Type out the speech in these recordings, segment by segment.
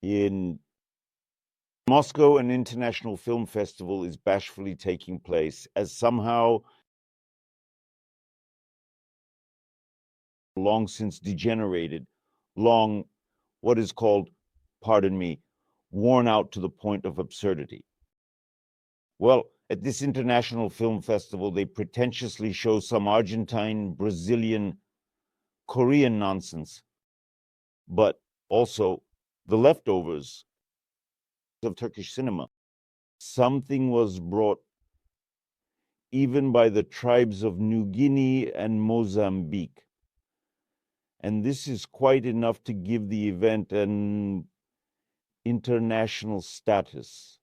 In Moscow, an international film festival is bashfully taking place as somehow long since degenerated, long what is called, pardon me, worn out to the point of absurdity. Well, at this international film festival, they pretentiously show some Argentine, Brazilian, Korean nonsense, but also the leftovers of Turkish cinema. Something was brought even by the tribes of New Guinea and Mozambique. And this is quite enough to give the event an international status.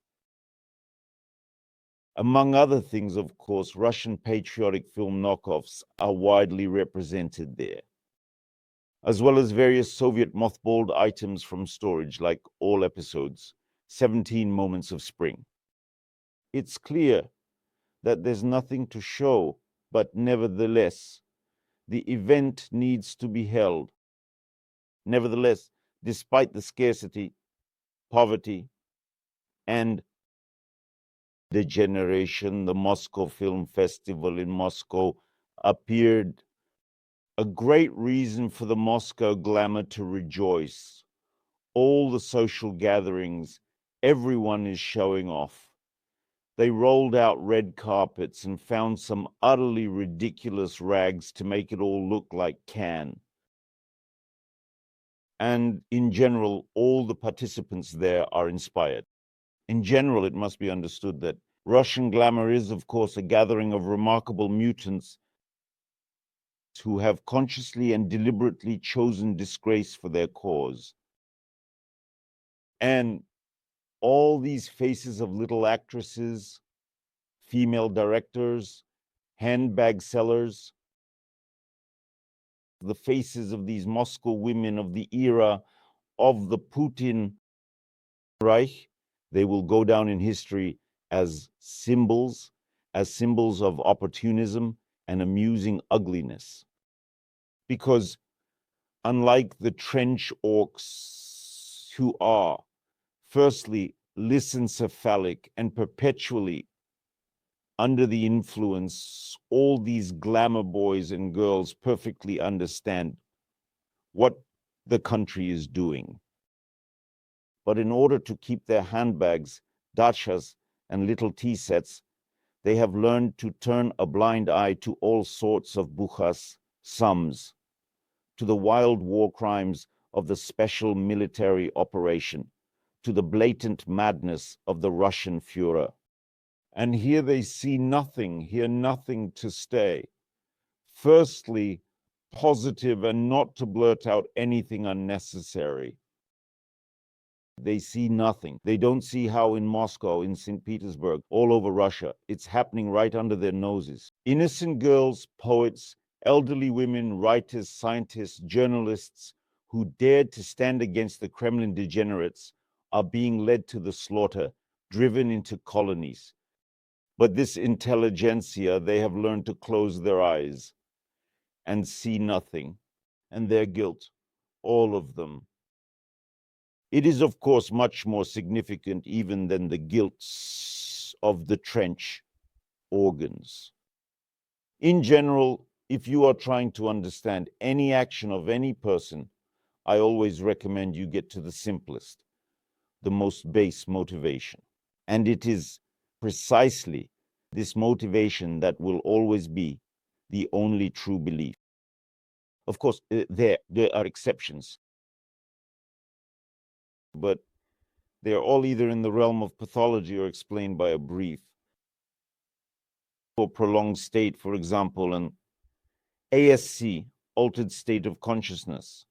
Among other things, of course, Russian patriotic film knockoffs are widely represented there, as well as various Soviet mothballed items from storage, like all episodes, 17 Moments of Spring. It's clear that there's nothing to show, but nevertheless, the event needs to be held. Nevertheless, despite the scarcity, poverty, and degeneration, the Moscow Film Festival in Moscow appeared a great reason for the Moscow glamour to rejoice. All the social gatherings, everyone is showing off. They rolled out red carpets and found some utterly ridiculous rags to make it all look like Cannes. And in general, all the participants there are inspired. In general, it must be understood that Russian glamour is, of course, a gathering of remarkable mutants who have consciously and deliberately chosen disgrace for their cause. And all these faces of little actresses, female directors, handbag sellers, the faces of these Moscow women of the era of the Putin Reich, they will go down in history as symbols of opportunism and amusing ugliness. Because unlike the trench orcs who are, firstly, lissencephalic and perpetually under the influence, all these glamour boys and girls perfectly understand what the country is doing. But in order to keep their handbags, dachas, and little tea sets, they have learned to turn a blind eye to all sorts of buchas, sums, to the wild war crimes of the special military operation, to the blatant madness of the Russian Führer. And here they see nothing, hear nothing to stay. Firstly, positive and not to blurt out anything unnecessary. They see nothing. They don't see how in Moscow, in St. Petersburg, all over Russia, it's happening right under their noses. Innocent girls, poets, elderly women, writers, scientists, journalists who dared to stand against the Kremlin degenerates are being led to the slaughter, driven into colonies. But this intelligentsia, they have learned to close their eyes and see nothing, and their guilt, all of them. It is, of course, much more significant even than the guilt of the trench organs. In general, if you are trying to understand any action of any person, I always recommend you get to the simplest, the most base motivation. And it is precisely this motivation that will always be the only true belief. Of course, there are exceptions, but they are all either in the realm of pathology or explained by a brief or prolonged state, for example, an ASC, altered state of consciousness,